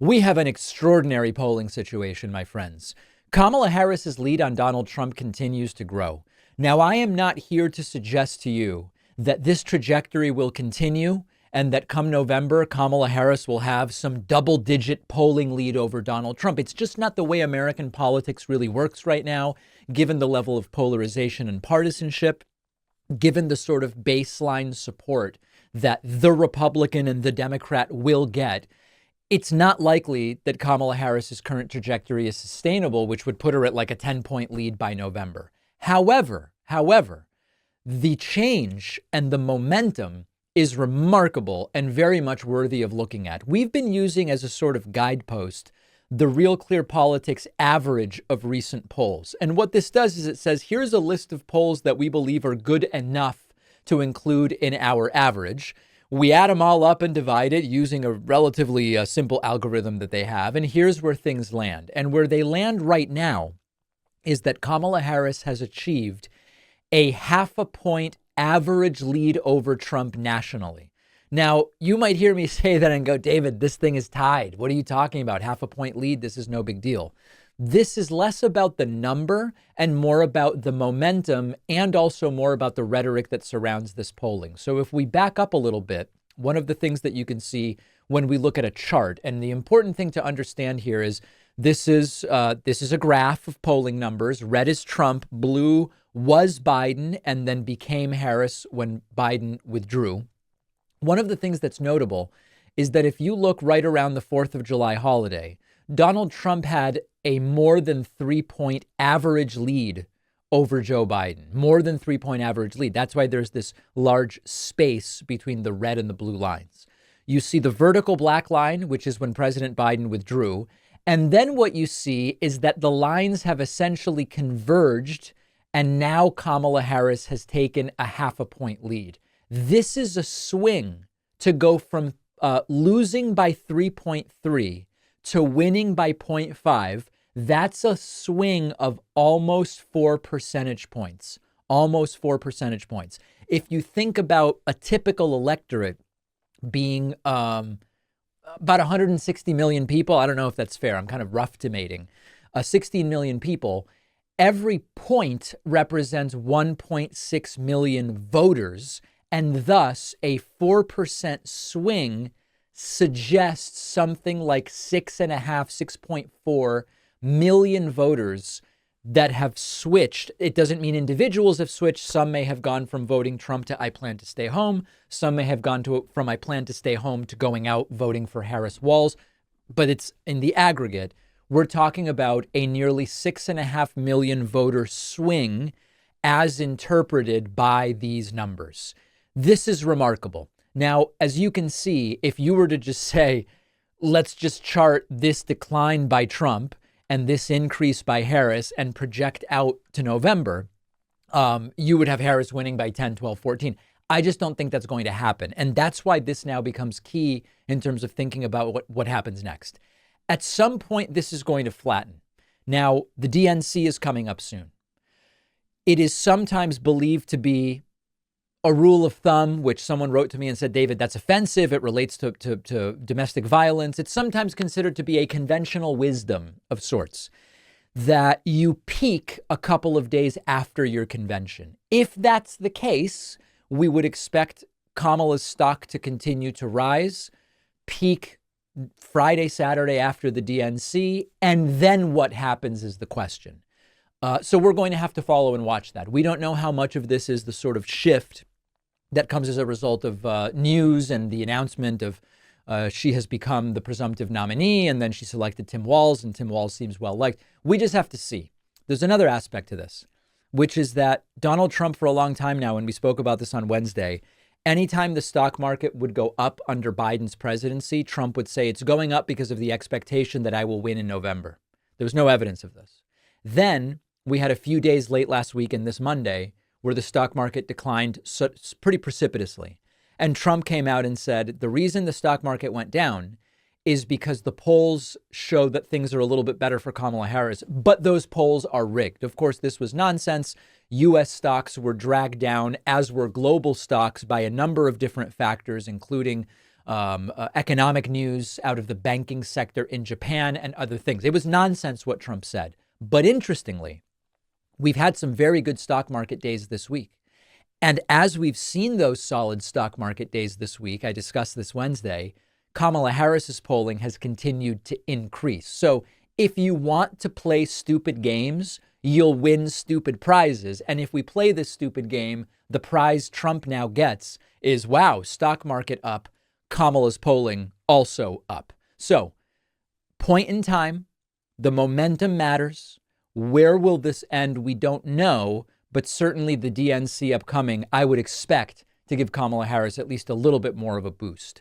We have an extraordinary polling situation, my friends. Kamala Harris's lead on Donald Trump continues to grow. Now, I am not here to suggest to you that this trajectory will continue and that come November, Kamala Harris will have some double-digit polling lead over Donald Trump. It's just not the way American politics really works right now, given the level of polarization and partisanship, given the sort of baseline support that the Republican and the Democrat will get. It's not likely that Kamala Harris's current trajectory is sustainable, which would put her at like a 10-point lead by November. However, the change and the momentum is remarkable and very much worthy of looking at. We've been using as a sort of guidepost the Real Clear Politics average of recent polls. And what this does is it says, here's a list of polls that we believe are good enough to include in our average. We add them all up and divide it using a relatively simple algorithm that they have. And here's where things land. And where they land right now is that Kamala Harris has achieved a 0.5 point average lead over Trump nationally. Now, you might hear me say that and go, David, this thing is tied. What are you talking about? 0.5 point lead. This is no big deal. This is less about the number and more about the momentum and also more about the rhetoric that surrounds this polling. So if we back up a little bit, one of the things that you can see when we look at a chart, and the important thing to understand here is this is a graph of polling numbers. Red is Trump, blue was Biden, and then became Harris when Biden withdrew. One of the things that's notable is that if you look right around the 4th of July holiday, Donald Trump had a more than 3-point average lead over Joe Biden, more than 3-point average lead. That's why there's this large space between the red and the blue lines. You see the vertical black line, which is when President Biden withdrew. And then what you see is that the lines have essentially converged, and now Kamala Harris has taken a 0.5 point lead. This is a swing to go from losing by 3.3 to winning by 0.5. That's a swing of almost 4 percentage points, almost 4 percentage points. If you think about a typical electorate being about 160 million people, I don't know if that's fair. I'm kind of rough estimating 16 million people. Every point represents 1.6 million voters. And thus, a 4% swing suggests something like 6.4 million voters that have switched. It doesn't mean individuals have switched. Some may have gone from voting Trump to I plan to stay home. Some may have gone from I plan to stay home to going out voting for Harris Walls. But it's in the aggregate, we're talking about a nearly 6.5 million voter swing as interpreted by these numbers. This is remarkable. Now, as you can see, if you were to just say, let's just chart this decline by Trump and this increase by Harris and project out to November, you would have Harris winning by 10, 12, 14. I just don't think that's going to happen. And that's why this now becomes key in terms of thinking about what happens next. At some point, this is going to flatten. Now, the DNC is coming up soon. It is sometimes believed to be a rule of thumb, which someone wrote to me and said, David, that's offensive. It relates to domestic violence. It's sometimes considered to be a conventional wisdom of sorts, that you peak a couple of days after your convention. If that's the case, we would expect Kamala's stock to continue to rise, peak Friday, Saturday after the DNC, and then what happens is the question. So we're going to have to follow and watch that. We don't know how much of this is the sort of shift that comes as a result of news and the announcement of she has become the presumptive nominee, and then she selected Tim Walz, and Tim Walz seems well liked. We just have to see. There's another aspect to this, which is that Donald Trump for a long time now, and we spoke about this on Wednesday, anytime the stock market would go up under Biden's presidency, Trump would say it's going up because of the expectation that I will win in November. There was no evidence of this. Then we had a few days late last week and this Monday where the stock market declined pretty precipitously. And Trump came out and said, the reason the stock market went down is because the polls show that things are a little bit better for Kamala Harris, but those polls are rigged. Of course, this was nonsense. U.S. stocks were dragged down, as were global stocks, by a number of different factors, including economic news out of the banking sector in Japan and other things. It was nonsense what Trump said. But interestingly, we've had some very good stock market days this week. And as we've seen those solid stock market days this week, I discussed this Wednesday, Kamala Harris's polling has continued to increase. So if you want to play stupid games, you'll win stupid prizes. And if we play this stupid game, the prize Trump now gets is, wow, stock market up, Kamala's polling also up. So, point in time, the momentum matters. Where will this end? We don't know, but certainly the DNC upcoming, I would expect to give Kamala Harris at least a little bit more of a boost.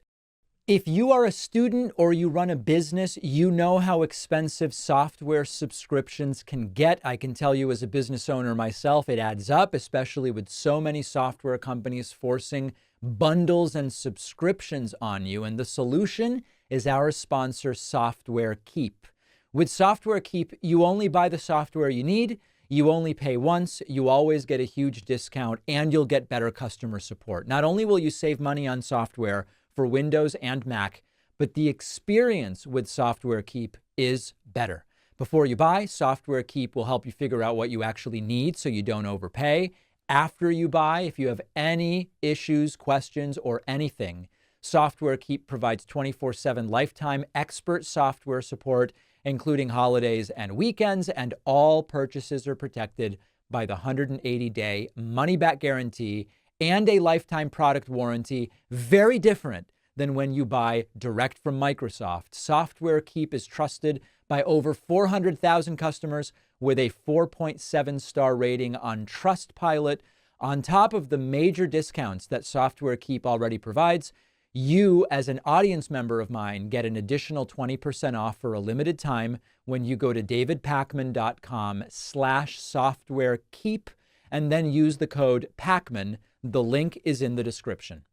If you are a student or you run a business, you know how expensive software subscriptions can get. I can tell you as a business owner myself, it adds up, especially with so many software companies forcing bundles and subscriptions on you. And the solution is our sponsor, Software Keep. With Software Keep, you only buy the software you need. You only pay once, you always get a huge discount, and you'll get better customer support. Not only will you save money on software for Windows and Mac, but the experience with Software Keep is better. Before you buy, Software Keep will help you figure out what you actually need so you don't overpay. After you buy, if you have any issues, questions, or anything, Software Keep provides 24/7 lifetime expert software support, including holidays and weekends, and all purchases are protected by the 180-day money-back guarantee and a lifetime product warranty. Very different than when you buy direct from Microsoft. Software Keep is trusted by over 400,000 customers with a 4.7-star rating on Trustpilot. On top of the major discounts that Software Keep already provides, you, as an audience member of mine, get an additional 20% off for a limited time when you go to davidpakman.com/softwarekeep and then use the code PAKMAN. The link is in the description.